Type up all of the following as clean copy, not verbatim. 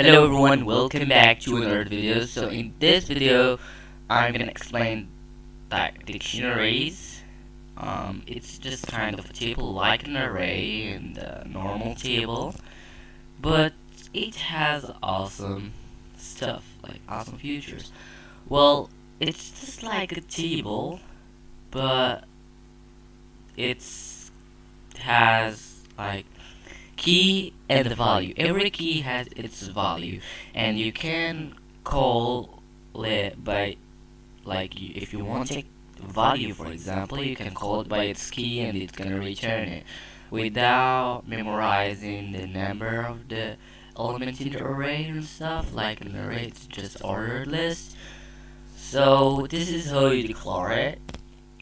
Hello everyone, welcome back to another video. So in this video, I'm gonna explain that dictionaries. It's just kind of a table like an array and a normal table, but it has awesome stuff, like awesome features. Well, it's just like a table, but it's has like key and the value. Every key has its value, and you can call it by if you want to take value, for example, you can call it by its key and it's gonna return it without memorizing the number of the elements in the array and stuff. Like an array, it's just ordered list. So this is how you declare it.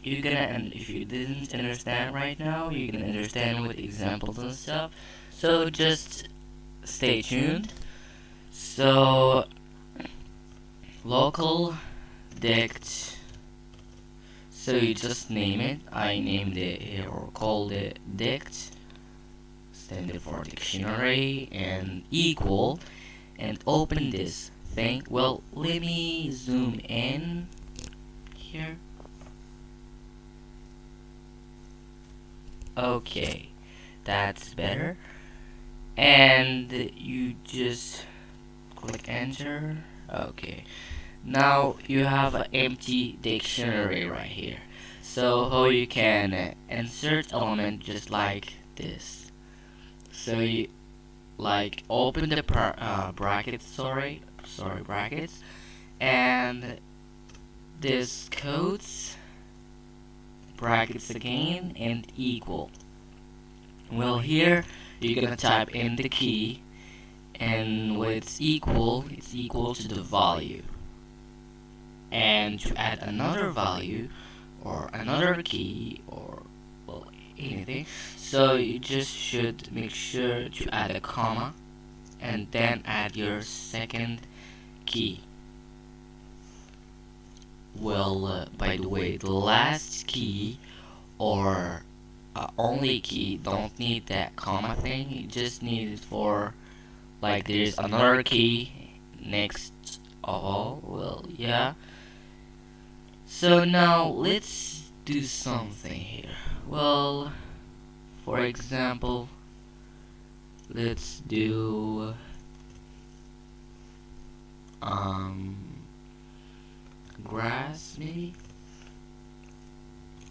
You're gonna, and if you didn't understand right now, you're gonna understand with examples and stuff. So just stay tuned. So local dict. So you just name it. I named it here or called it dict, standing for dictionary, and equal, and open this thing. Well, let me zoom in here. Okay, that's better. And you just click enter. Okay, now you have an empty dictionary right here. So how you can insert element just like this. So you like open the brackets, brackets, and this codes brackets again and equal. Well, here you're gonna type in the key, and when it's equal to the value. And to add another value or another key or well anything, so you just should make sure to add a comma and then add your second key. Well, by the way, the last key or only key don't need that comma thing. You just need it for like there's another key next of all. Well, yeah. So now let's do something here. Well, for example, let's do grass maybe,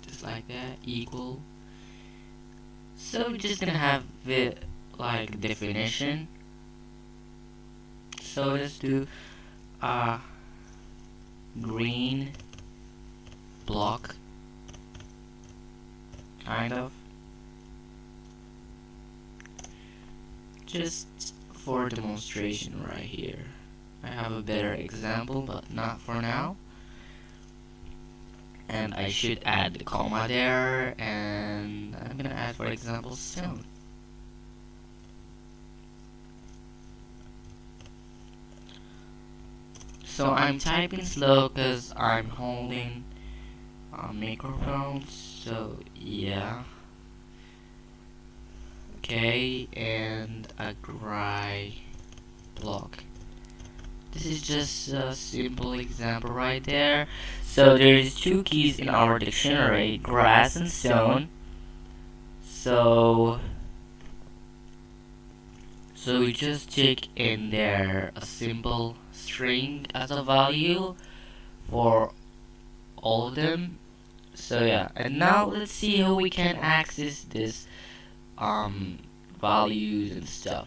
just like that, equal. So we're just gonna have it like definition. So let's do green block, kind of, just for demonstration right here. I have a better example, but not for now. And I should add the comma there, and I'm gonna add, for example, stone. So I'm typing slow because I'm holding a microphone, so yeah. Okay, and a dry block. This is just a simple example right there. So there's two keys in our dictionary, grass and stone. So we just take in there a simple string as a value for all of them. So yeah, and now let's see how we can access this values and stuff.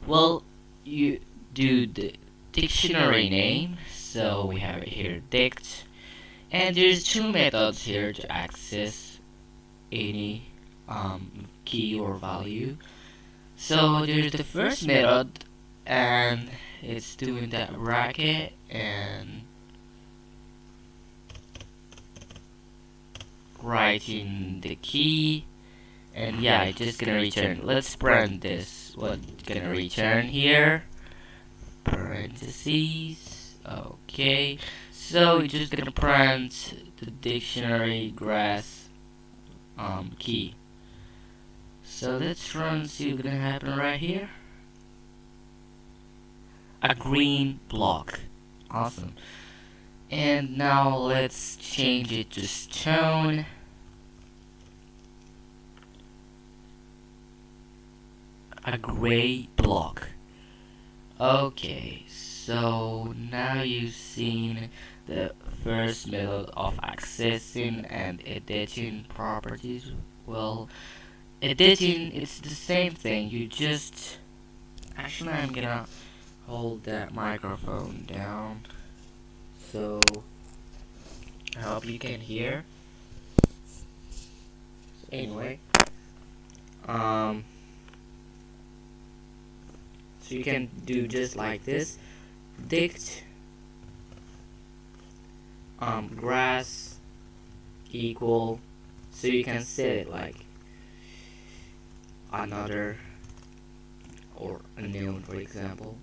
Well, you do the dictionary name, so we have it here, dict, and there's two methods here to access any key or value. So there's the first method, and it's doing that bracket and writing the key, and yeah, it's just gonna return. Let's print this. What's gonna return here? Parentheses. Okay, so we're just gonna print the dictionary grass key. So let's run, see what's gonna happen right here. a green block. Awesome. And now let's change it to stone. A gray block. Okay, so now you've seen the first method of accessing and editing properties. Well, editing, it's the same thing. You just actually, I'm gonna hold that microphone down so I hope you can hear. So anyway, so you can do just like this. Dict grass equal, so you can set it like another or a noun, for example.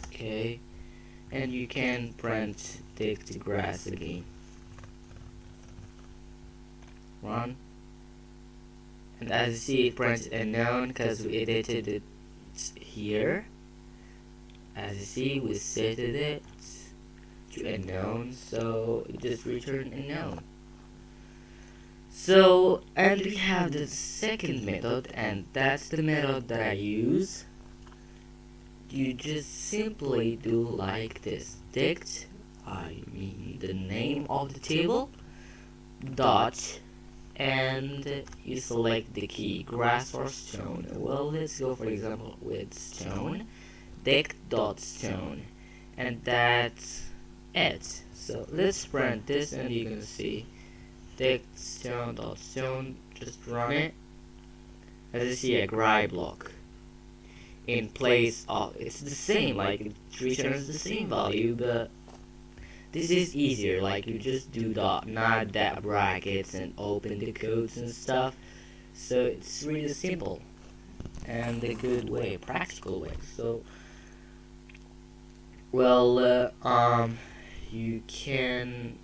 Okay, and you can print dict grass again. Run, and as you see, it prints a noun because we edited it here. As you see, we set it to a noun, so it just returned a noun. So, and we have the second method, and that's the method that I use. You just simply do like this. Dict, I mean the name of the table, dot, and you select the key, grass or stone. Well, let's go for example with stone. Dict dot stone, and that's it. So let's print this, and you can see dict stone dot stone. Just run it. As you see, a gray block in place of, it's the same, like it returns the same value, but this is easier. Like you just do dot, not that brackets and open the codes and stuff. So it's really simple and a good way, practical way. So well, you can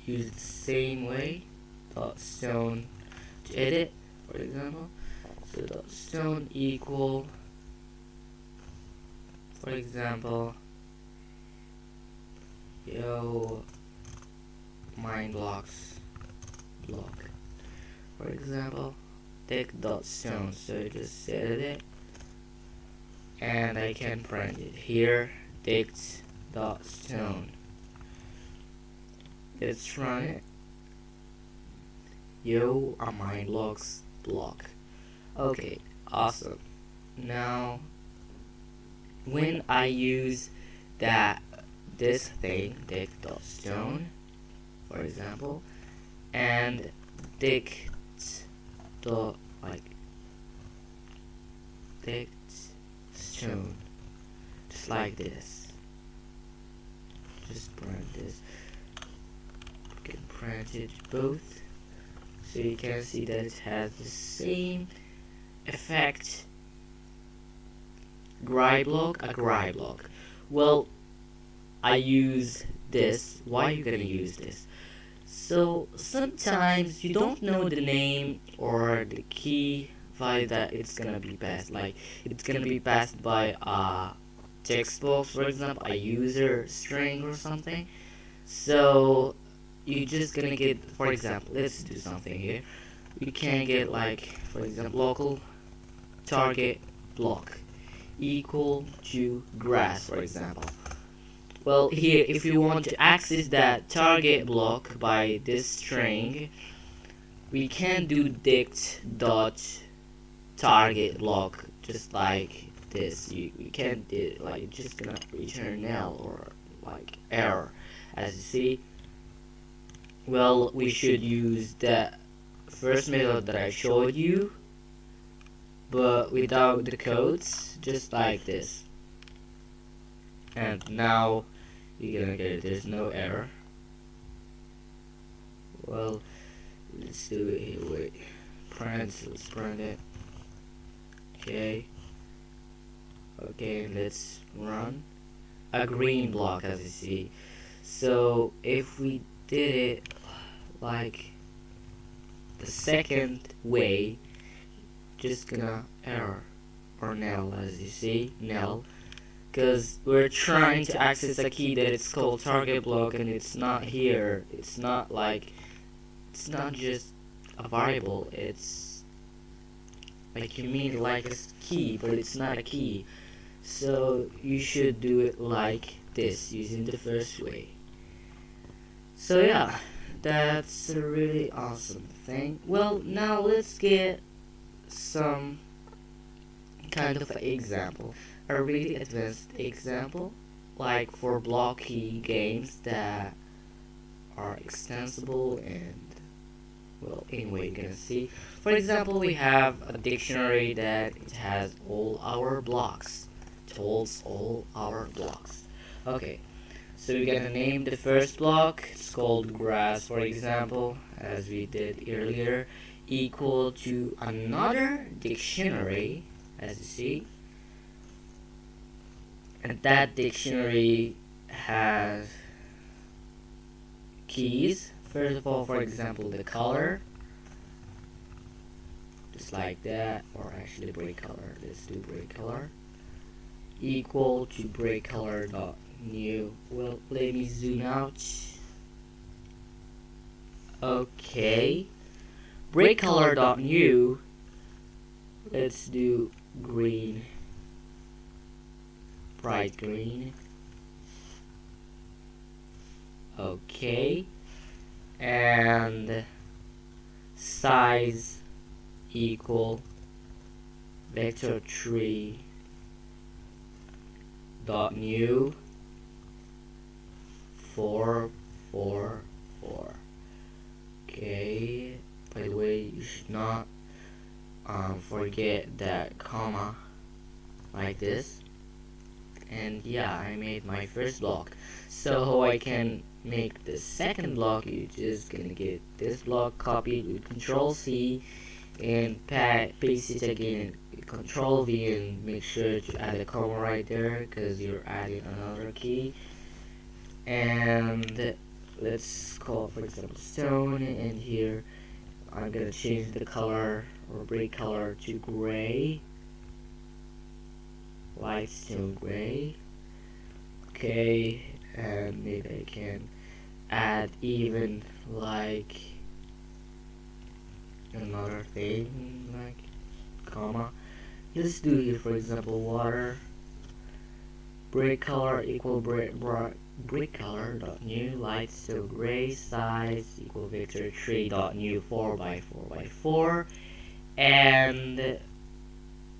use the same way, dot stone to edit, for example. So dot stone equal, for example, yo mine blocks block, for example, dict dot stone. So you just edit it, and I can print it here, dict dot stone. Let's run it. Yo, a mine blocks block. Okay, awesome. Now, when I use this thing, dict dot stone, for example, and dict dot dict stone, just like this. Just print this. You can print it both, so you can see that it has the same effect. Gray block, a gray block. Well, I use this. Why are you gonna use this? So sometimes you don't know the name or the key value that it's gonna be passed. Like it's gonna be passed by a text box, for example, a user string or something. So you're just gonna get, for example, let's do something here. We can get like, for example, local target block equal to grass, for example. Well, here, if you want to access that target block by this string, we can do dict dot target block just like this. We can't do it, like just gonna return null or like error, as you see. Well, we should use the first method that I showed you, but without the codes, just like this. And now you're gonna get it, there's no error. Well, let's do it here. Wait, let's print it. Okay, let's run a green block, as you see. So if we did it like the second way, just gonna error or null, as you see, null, because we're trying to access a key that it's called target block and it's not here. It's not just a variable, it's like you mean like a key, but it's not a key. So you should do it like this, using the first way. So yeah, that's a really awesome thing. Well, now let's get some kind of an example, a really advanced example, like for blocky games that are extensible and, well, anyway, you're gonna see. For example, we have a dictionary that it has all our blocks. It holds all our blocks. Okay, so we're gonna name the first block. It's called grass, for example, as we did earlier, equal to another dictionary, as you see. And that dictionary has keys. First of all, for example, the color, just like that, or actually break color. Let's do break color equal to break color dot new. Well, let me zoom out. Okay, break color dot new. Let's do green, bright green. Okay, and size equal vector tree dot new 444. Okay, by the way, you should not forget that comma, like this. And yeah, I made my first block. So how I can make the second block, you're just gonna get this block copied with Control C and paste it again, Control V, and make sure to add a comma right there because you're adding another key. And let's call, for example, stone, and here I'm gonna change the color or break color to gray, light stone gray. Okay, and maybe I can add even like another thing like comma. Let's do here, for example, water, break color equal break color dot new light stone gray, size equal vector tree dot new 4x4x4, and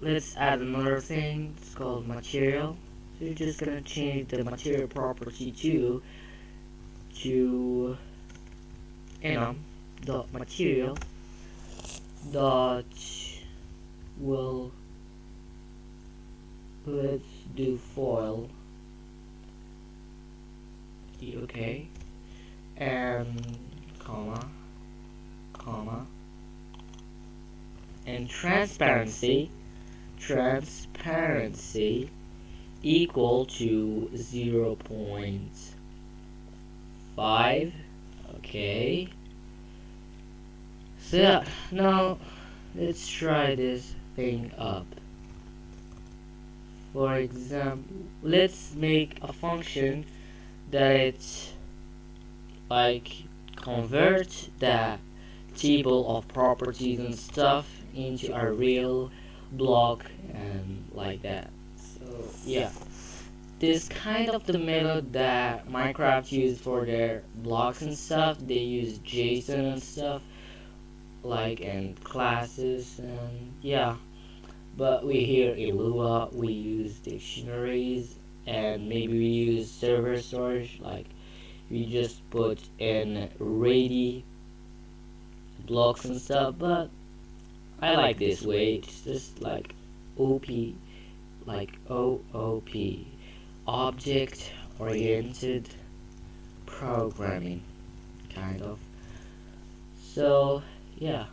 let's add another thing. It's called material. So you're just gonna change the material property to dot material dot, well, let's do foil. Okay, and comma, and transparency equal to 0.5. Okay, so yeah, now let's try this thing up. For example, let's make a function that it's like convert the table of properties and stuff into a real block and like that. So yeah, this kind of the method that Minecraft used for their blocks and stuff. They use JSON and stuff, like, and classes, and yeah. But we here in Lua we use dictionaries, and maybe we use server storage, like we just put in ready blocks and stuff. But I like this way. It's just like OP, like OOP, object oriented programming, kind of. So yeah,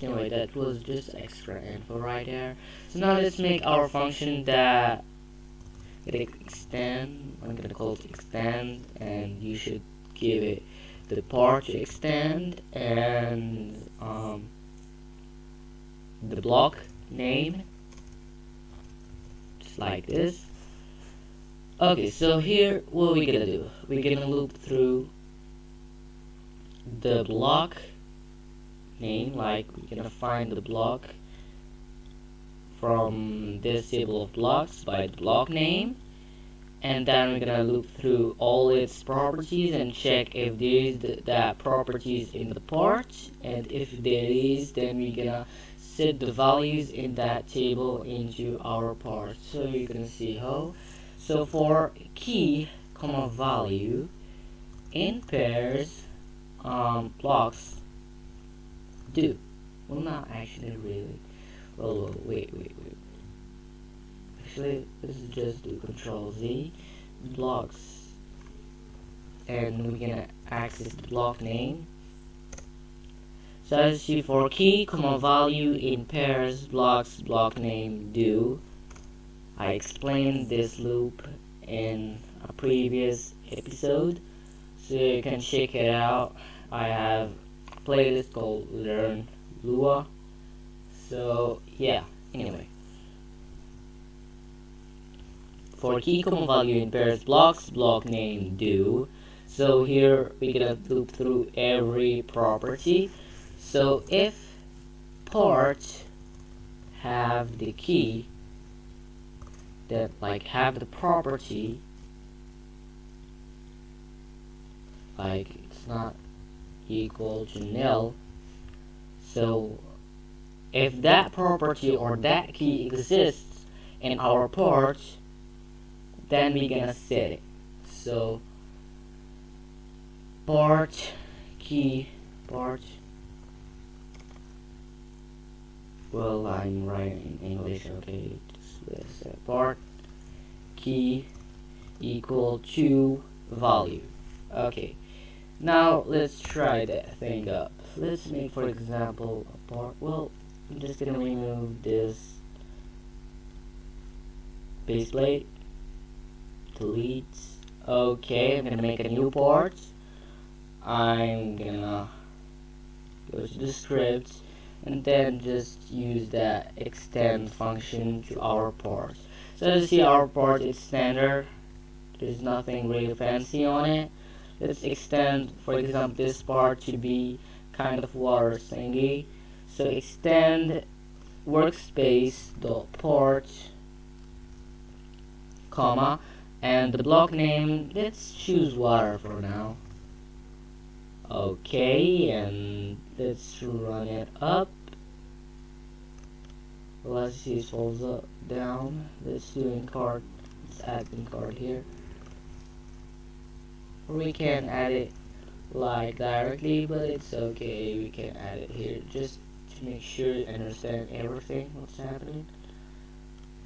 anyway, that was just extra info right there. So now let's make our function that it extend. I'm gonna call it extend, and you should give it the part to extend, and the block name, just like this. Okay, so here what we're gonna do, we're gonna loop through the block name, like we're gonna find the block from this table of blocks by the block name, and then we're gonna loop through all its properties and check if there is that properties in the part, and if there is, then we're gonna set the values in that table into our part. So you're gonna see how. So for key comma value in pairs, blocks do, well, not actually really, well, wait, actually let's just do control Z blocks, and we're gonna access the block name. So as you see, for key comma value in pairs blocks block name do. I explained this loop in a previous episode, so you can check it out. I have a playlist called Learn Lua. So yeah, anyway, for key comma value in pairs blocks block name do. So here we're gonna loop through every property. So if part have the key that like have the property, like it's not equal to nil, so if that property or that key exists in our part, then we're gonna set it. So part key part, well, I'm writing in English, okay, let's set part key equal to value. Okay, now let's try that thing up. Let's make, for example, a part, well, I'm just gonna remove this base plate, delete. Okay, I'm gonna make a new part. I'm gonna go to the script and then just use that extend function to our part. So as you see, our part is standard, there's nothing really fancy on it. Let's extend, for example, this part to be kind of water thingy. So extend workspace dot part comma, and the block name, let's choose water for now. Okay, and let's run it up. Let's see, it falls up down. Let's do in card. Let's add in card here. Or we can add it like directly, but it's okay. We can add it here just to make sure you understand everything what's happening.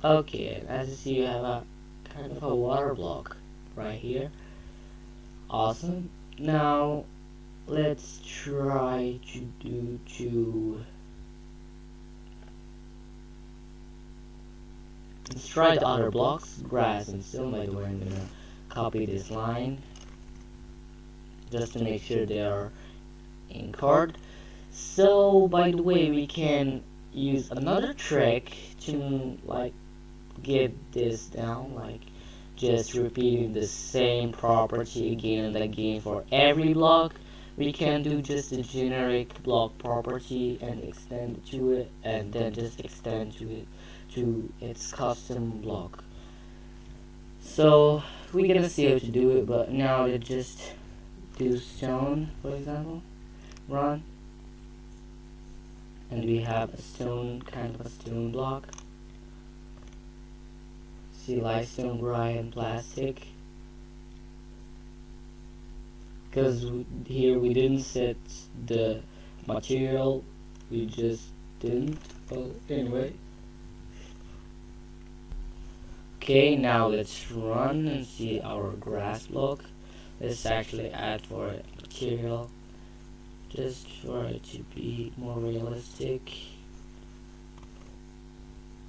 Okay, and as you see, you have a kind of a water block right here. Awesome. Now let's try to let's try the other blocks, grass and stone. By the way, I'm gonna copy this line just to make sure they are in card. So by the way, we can use another trick to like get this down, like just repeating the same property again and again for every block. We can do just a generic block property and extend to it, and then just extend to it to its custom block. So we're gonna see how to do it, but now let's just do stone, for example, run, and we have a stone, kind of a stone block. See, limestone, dry, and plastic. Because here we didn't set the material, we just didn't. Well, anyway. Okay, now let's run and see our grass block. Let's actually add for it material, just for it to be more realistic.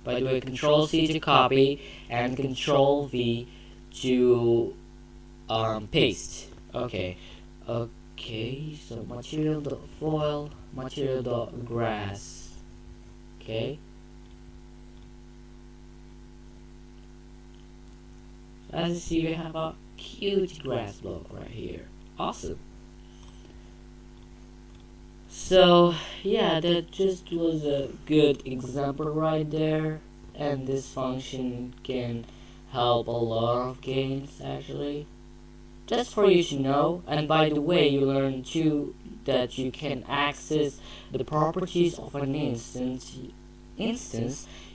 By the way, Control C to copy and Control V to paste. Okay, so material.foil, material.grass. Okay, as you see, we have a cute grass block right here. Awesome. So yeah, that just was a good example right there, and this function can help a lot of games actually. Just for you to know, and by the way, you learn too that you can access the properties of an instance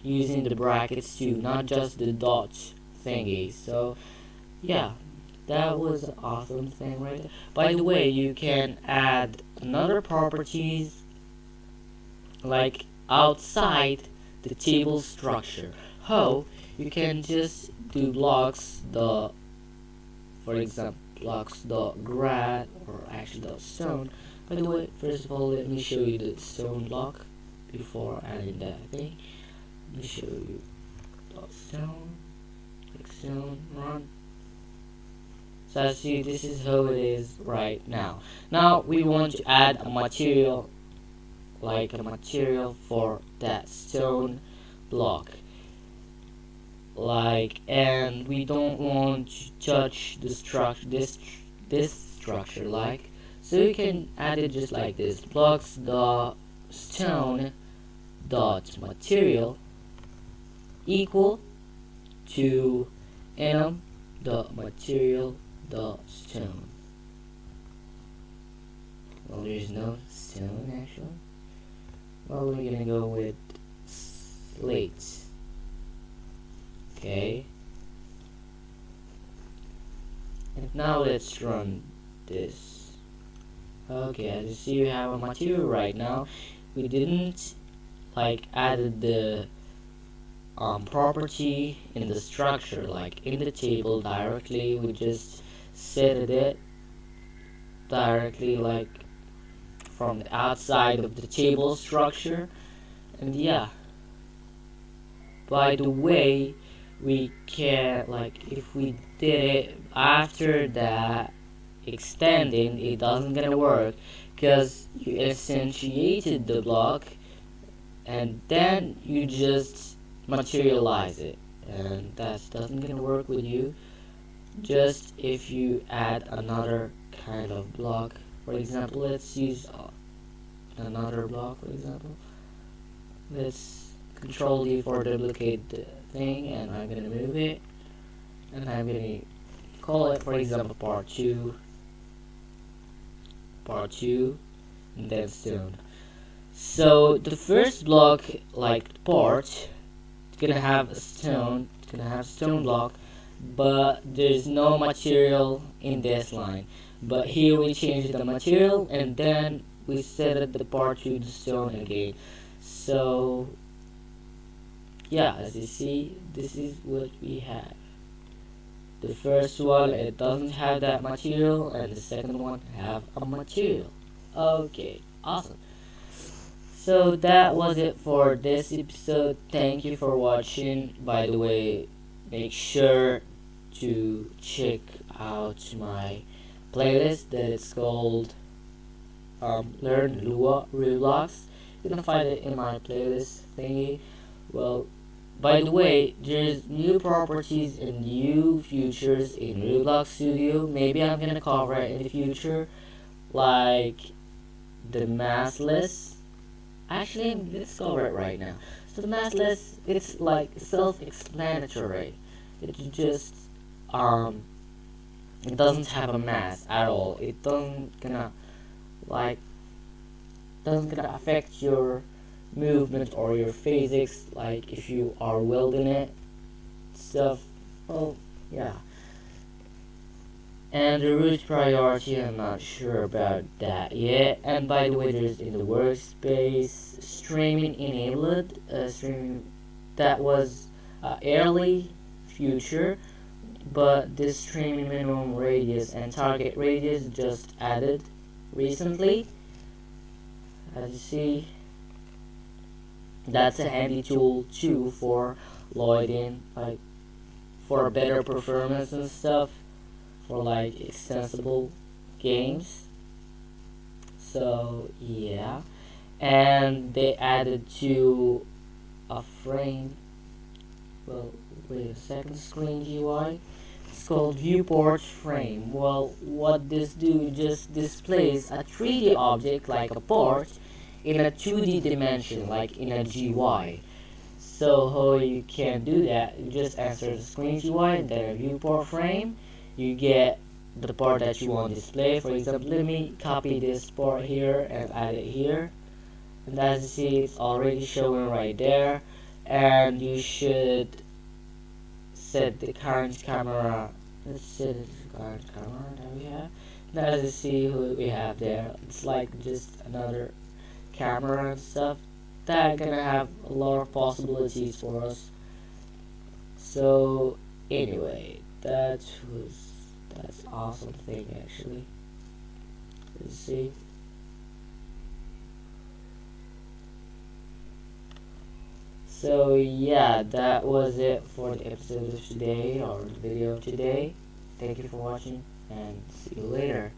using the brackets too, not just the dot thingy. So yeah, that was an awesome thing right there. By the way, you can add another properties like outside the table structure. How? You can just do blocks the, for example, blocks the grad or actually the stone. By the way, first of all, let me show you the stone block before adding that thing. Let me show you the stone, click stone, run. So as you see, this is how it is right now. Now we want to add a material, like a material for that stone block, like, and we don't want to touch the structure, this structure, like, so you can add it just like this: blocks the stone dot material equal to enum the material the stone. Well, there's no stone actually. Well, we're gonna go with slate. Okay. And now let's run this. Okay, as you see, we have a material right now. We didn't like added the property in the structure, like in the table directly. We just set it directly, like from the outside of the table structure. And yeah, by the way, we can, like, if we did it after that extending, it doesn't gonna work because you instantiated the block and then you just materialize it, and that doesn't gonna work with you. Just if you add another kind of block, for example, let's use another block. For example, let's control D for duplicate the thing, and I'm gonna move it, and I'm gonna call it, for example, part 2, and then stone. So the first block, like part, it's gonna have a stone, it's gonna have stone block, but there's no material in this line. But here we change the material, and then we set it the part to the stone again. So yeah, as you see, this is what we have. The first one, it doesn't have that material, and the second one have a material. Okay, awesome. So that was it for this episode. Thank you for watching. By the way, make sure to check out my playlist that is called Learn Roblox. You can find it in my playlist thingy. Well, by the way, there's new properties and new features in Roblox Studio. Maybe I'm gonna cover it in the future, like the mask list. Actually, let's cover it right now. So the mask list, it's like self-explanatory. It just it doesn't have a mask at all. It like doesn't gonna affect your movement or your physics, like if you are wielding it stuff. Well, yeah. And the root priority, I'm not sure about that yet. And by the way, there's in the workspace streaming enabled. Streaming, that was early future, but this streaming minimum radius and target radius just added recently. As you see, that's a handy tool too for loading, like for better performance and stuff, for like extensible games. So yeah, and they added to a frame. Well, wait a second, screen GUI. It's called viewport frame. Well, what this do just displays a 3D object like a port in a 2D dimension like in a GUI. So how you can do that, you just answer the screen GUI and then a viewport frame. You get the part that you want to display. For example, let me copy this part here and add it here. And as you see, it's already showing right there. And you should set the current camera. Let's set the current camera that we have. Now as you see who we have there, it's like just another camera and stuff that gonna have a lot of possibilities for us. So anyway, that's awesome thing actually. Let's see. So yeah, that was it for the episode of today or the video of today. Thank you for watching and see you later.